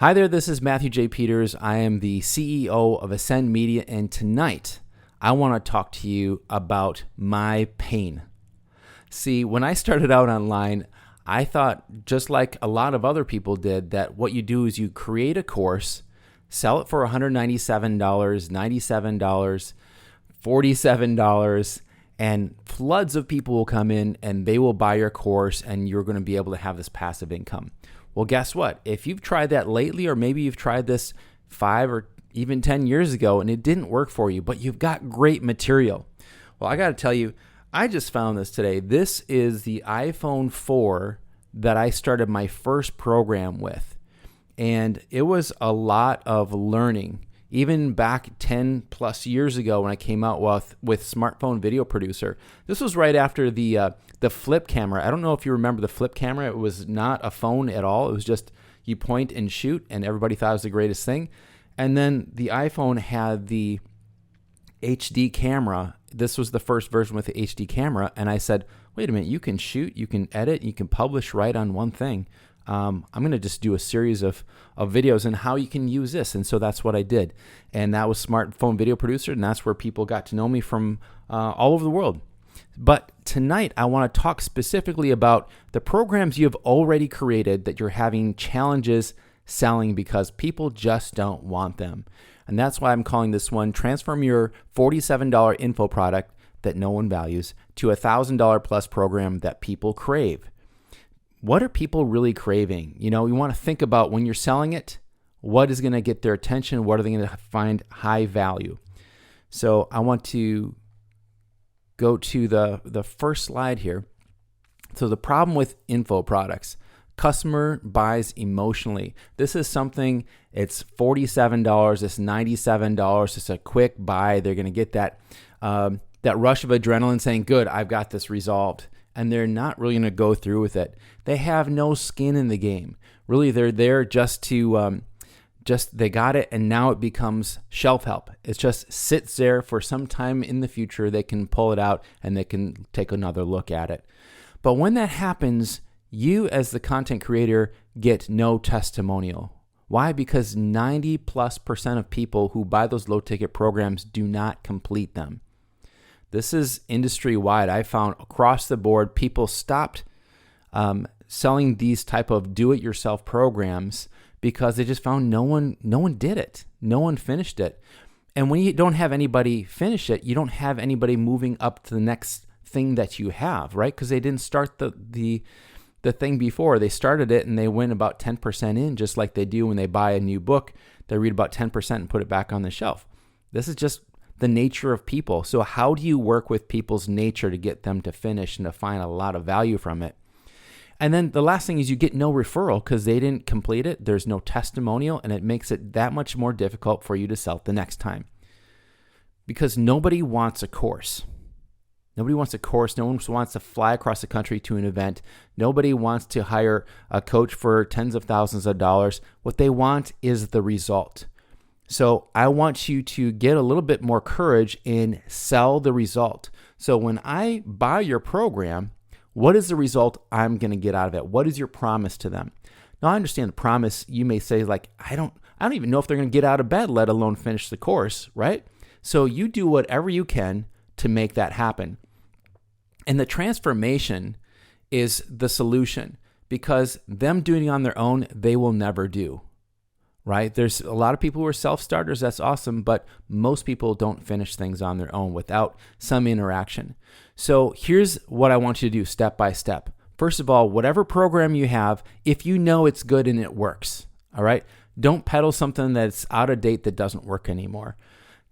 Hi there, this is Matthew J. Peters. I am the CEO of Asynd Media, and tonight I want to talk to you about my pain. See, when I started out online, I thought, just like a lot of other people did, that what you do is you create a course, sell it for $197, $97, $47, and floods of people will come in and they will buy your course and you're going to be able to have this passive income. Well, guess what? If you've tried that lately, or maybe you've tried this 5 or even 10 years ago and it didn't work for you, but you've got great material. Well, I got to tell you, I just found this today. This is the iPhone 4 that I started my first program with. And it was a lot of learning. Even back 10 plus years ago when I came out with Smartphone Video Producer. This was right after the flip camera. I don't know if you remember the flip camera. It was not a phone at all. It was just you point and shoot, and everybody thought it was the greatest thing. And then the iPhone had the HD camera. This was the first version with the HD camera. And I said, wait a minute, you can shoot, you can edit, you can publish right on one thing. I'm going to just do a series of videos on how you can use this. And so that's what I did. And that was Smartphone Video Producer. And that's where people got to know me from all over the world. But tonight, I want to talk specifically about the programs you have already created that you're having challenges selling because people just don't want them. And that's why I'm calling this one, transform your $47 info product that no one values to a $1,000 plus program that people crave. What are people really craving? You know, you want to think about when you're selling it, what is going to get their attention? What are they going to find high value? So I want to go to the first slide here. So the problem with info products, customer buys emotionally. This is something, it's $47, it's $97, it's a quick buy. They're going to get that rush of adrenaline saying, good, I've got this resolved. And they're not really going to go through with it. They have no skin in the game. Really, they're there just to, they got it, and now it becomes shelf help. It just sits there for some time in the future. They can pull it out, and they can take another look at it. But when that happens, you as the content creator get no testimonial. Why? Because 90+% of people who buy those low-ticket programs do not complete them. This is industry-wide. I found across the board, people stopped selling these type of do-it-yourself programs because they just found no one did it. No one finished it. And when you don't have anybody finish it, you don't have anybody moving up to the next thing that you have, right? Because they didn't start the thing before. They started it and they went about 10% in, just like they do when they buy a new book. They read about 10% and put it back on the shelf. This is just the nature of people. So how do you work with people's nature to get them to finish and to find a lot of value from it? And then the last thing is you get no referral because they didn't complete it. There's no testimonial, and it makes it that much more difficult for you to sell it the next time. Because nobody wants a course. Nobody wants a course. No one wants to fly across the country to an event. Nobody wants to hire a coach for tens of thousands of dollars. What they want is the result. So I want you to get a little bit more courage and sell the result. So when I buy your program, what is the result I'm going to get out of it? What is your promise to them? Now I understand the promise. You may say like, I don't even know if they're going to get out of bed, let alone finish the course, right? So you do whatever you can to make that happen. And the transformation is the solution because them doing it on their own, they will never do. Right? There's a lot of people who are self-starters. That's awesome. But most people don't finish things on their own without some interaction. So here's what I want you to do step by step. First of all, whatever program you have, if you know it's good and it works, all right, don't peddle something that's out of date that doesn't work anymore.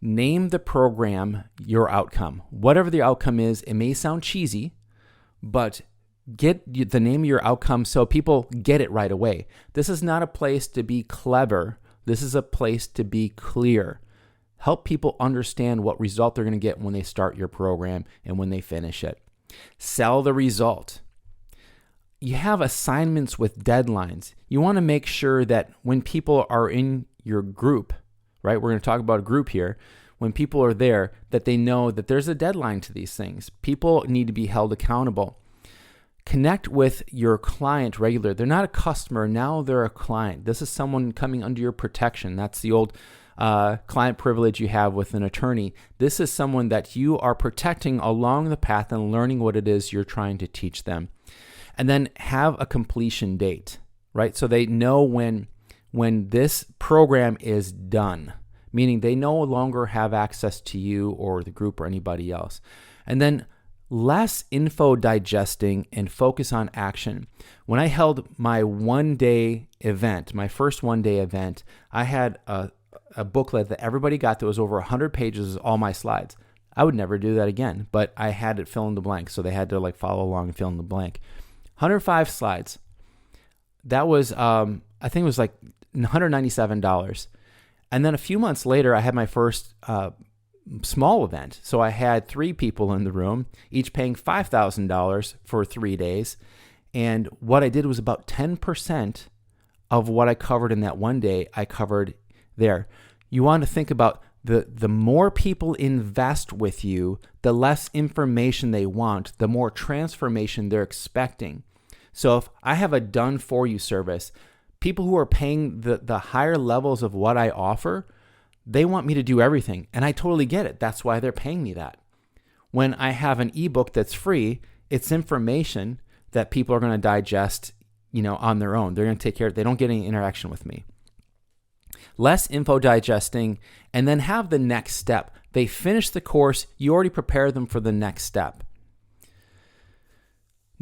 Name the program your outcome. Whatever the outcome is, it may sound cheesy, but get the name of your outcome so people get it right away. This is not a place to be clever. This is a place to be clear. Help people understand what result they're going to get when they start your program and when they finish it. Sell the result. You have assignments with deadlines. You want to make sure that when people are in your group, right? We're going to talk about a group here. When people are there, that they know that there's a deadline to these things. People need to be held accountable. Connect with your client regularly. They're not a customer. Now they're a client. This is someone coming under your protection. That's the old client privilege you have with an attorney. This is someone that you are protecting along the path and learning what it is you're trying to teach them. And then have a completion date, right? So they know when this program is done, meaning they no longer have access to you or the group or anybody else. And then less info digesting and focus on action. When I held my one-day event, my first one-day event, I had a booklet that everybody got that was over 100 pages, all my slides. I would never do that again, but I had it fill in the blank, so they had to like follow along and fill in the blank. 105 slides. That was, I think it was like $197. And then a few months later, I had my first small event. So I had 3 people in the room, each paying $5,000 for 3 days. And what I did was about 10% of what I covered in that one day, I covered there. You want to think about the more people invest with you, the less information they want, the more transformation they're expecting. So if I have a done for you service, people who are paying the higher levels of what I offer, they want me to do everything. And I totally get it. That's why they're paying me that. When I have an ebook that's free, it's information that people are going to digest, on their own. They're going to take care of it. They don't get any interaction with me. Less info digesting, and then have the next step. They finish the course, you already prepare them for the next step.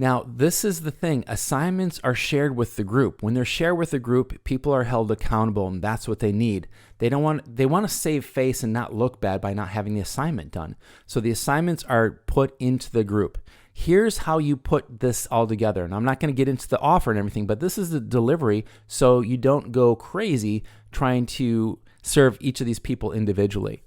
Now, this is the thing. Assignments are shared with the group. When they're shared with the group, people are held accountable, and that's what they need. They want to save face and not look bad by not having the assignment done. So the assignments are put into the group. Here's how you put this all together. And I'm not going to get into the offer and everything, but this is the delivery so you don't go crazy trying to serve each of these people individually.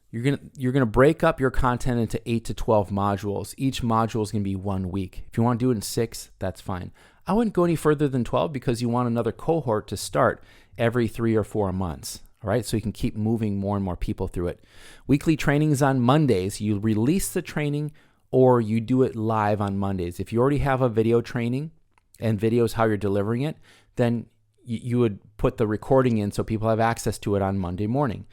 You're gonna break up your content into 8 to 12 modules. Each module is gonna be 1 week. If you want to do it in 6, that's fine. I wouldn't go any further than 12 because you want another cohort to start every 3 or 4 months. All right, so you can keep moving more and more people through it. Weekly trainings on Mondays. You release the training or you do it live on Mondays. If you already have a video training and videos how you're delivering it, then you would put the recording in so people have access to it on Monday morning.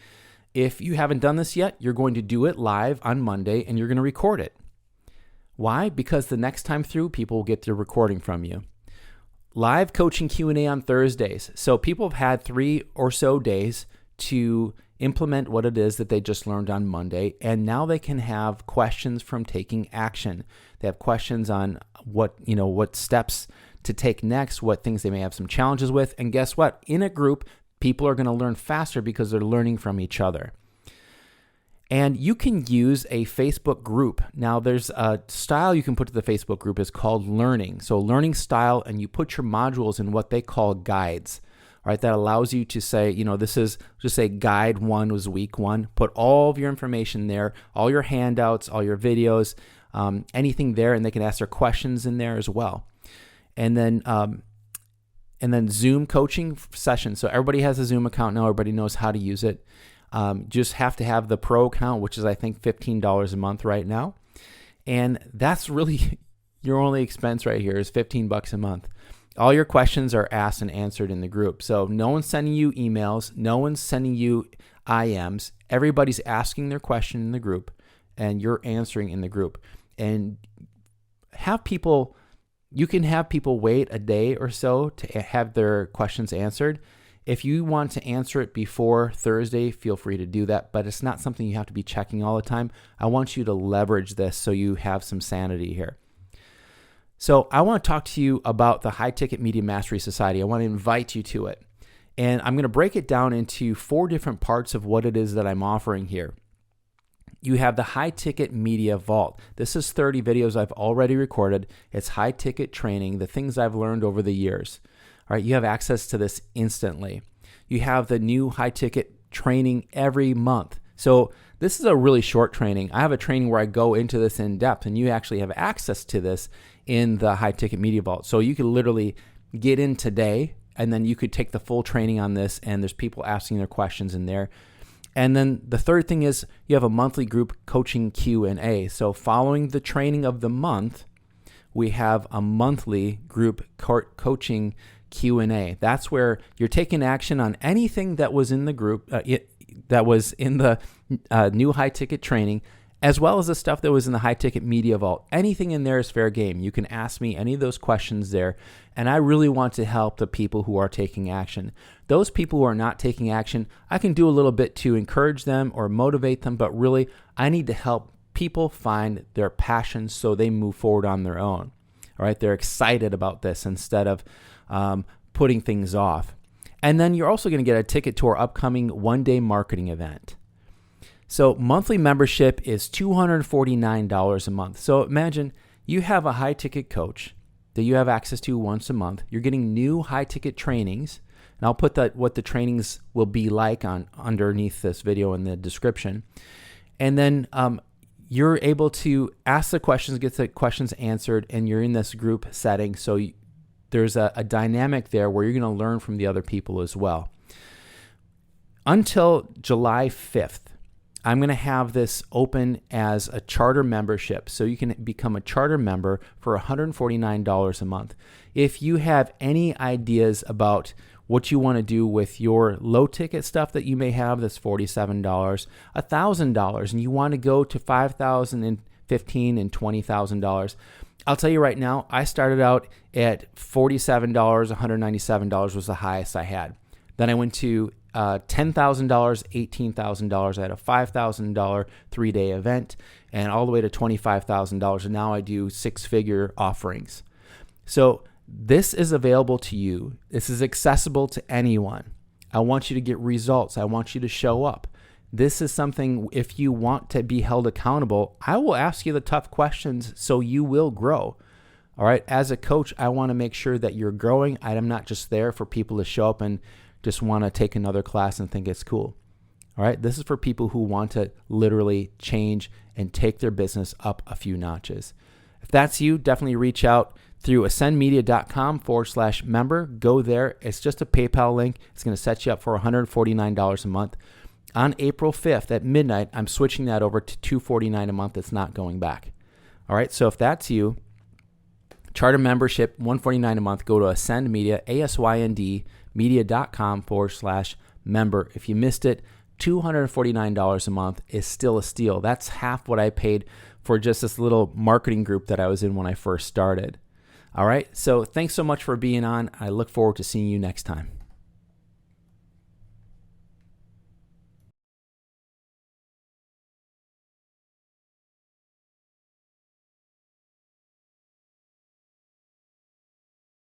If you haven't done this yet, you're going to do it live on Monday and you're going to record it. Why? Because the next time through, people will get the recording from you. Live coaching Q&A on Thursdays. So people have had 3 or so days to implement what it is that they just learned on Monday, and now they can have questions from taking action. They have questions on what steps to take next, what things they may have some challenges with, and guess what? In a group, people are going to learn faster because they're learning from each other. And you can use a Facebook group. Now, there's a style you can put to the Facebook group is called learning. So learning style, and you put your modules in what they call guides. All right, that allows you to say, this is, just say guide 1 was week 1. Put all of your information there, all your handouts, all your videos, anything there, and they can ask their questions in there as well. And then Zoom coaching sessions. So everybody has a Zoom account now. Everybody knows how to use it. Just have to have the pro account, which is I think $15 a month right now. And that's really your only expense right here is $15 a month. All your questions are asked and answered in the group. So no one's sending you emails. No one's sending you IMs. Everybody's asking their question in the group and you're answering in the group. And you can have people wait a day or so to have their questions answered. If you want to answer it before Thursday, feel free to do that, but it's not something you have to be checking all the time. I want you to leverage this so you have some sanity here. So I want to talk to you about the High Ticket Media Mastery Society. I want to invite you to it. And I'm going to break it down into 4 different parts of what it is that I'm offering here. You have the High Ticket Media Vault. This is 30 videos I've already recorded. It's high ticket training, the things I've learned over the years. All right, you have access to this instantly. You have the new high ticket training every month. So this is a really short training. I have a training where I go into this in depth, and you actually have access to this in the High Ticket Media Vault. So you could literally get in today, and then you could take the full training on this, and there's people asking their questions in there. And then the third thing is you have a monthly group coaching Q&A. So following the training of the month, we have a monthly group coaching Q&A. That's where you're taking action on anything that was in the group, that was in the new high-ticket training, as well as the stuff that was in the high-ticket media vault. Anything in there is fair game. You can ask me any of those questions there, and I really want to help the people who are taking action. Those people who are not taking action, I can do a little bit to encourage them or motivate them, but really, I need to help people find their passion so they move forward on their own. All right, they're excited about this instead of putting things off. And then you're also going to get a ticket to our upcoming one-day marketing event. So monthly membership is $249 a month. So imagine you have a high-ticket coach that you have access to once a month. You're getting new high-ticket trainings, and I'll put what the trainings will be like on underneath this video in the description. And then you're able to ask the questions, get the questions answered, and you're in this group setting. So there's a dynamic there where you're going to learn from the other people as well. Until July 5th, I'm going to have this open as a charter membership. So you can become a charter member for $149 a month. If you have any ideas about what you want to do with your low ticket stuff that you may have, that's $47, $1,000, and you want to go to $5,000 and $15,000 and $20,000, I'll tell you right now, I started out at $47, $197 was the highest I had. Then I went to $10,000, $18,000. I had a $5,000 3-day event, and all the way to $25,000. And now I do 6-figure offerings. So this is available to you. This is accessible to anyone. I want you to get results. I want you to show up. This is something, if you want to be held accountable, I will ask you the tough questions so you will grow. All right. As a coach, I want to make sure that you're growing. I'm not just there for people to show up and just want to take another class and think it's cool. All right. This is for people who want to literally change and take their business up a few notches. If that's you, definitely reach out through asyndmedia.com/member. Go there. It's just a PayPal link. It's going to set you up for $149 a month. On April 5th at midnight, I'm switching that over to $249 a month. It's not going back. All right. So if that's you, charter membership, $149 a month, go to Asynd Media, ASYND media.com/member. If you missed it, $249 a month is still a steal. That's half what I paid for just this little marketing group that I was in when I first started. All right. So thanks so much for being on. I look forward to seeing you next time.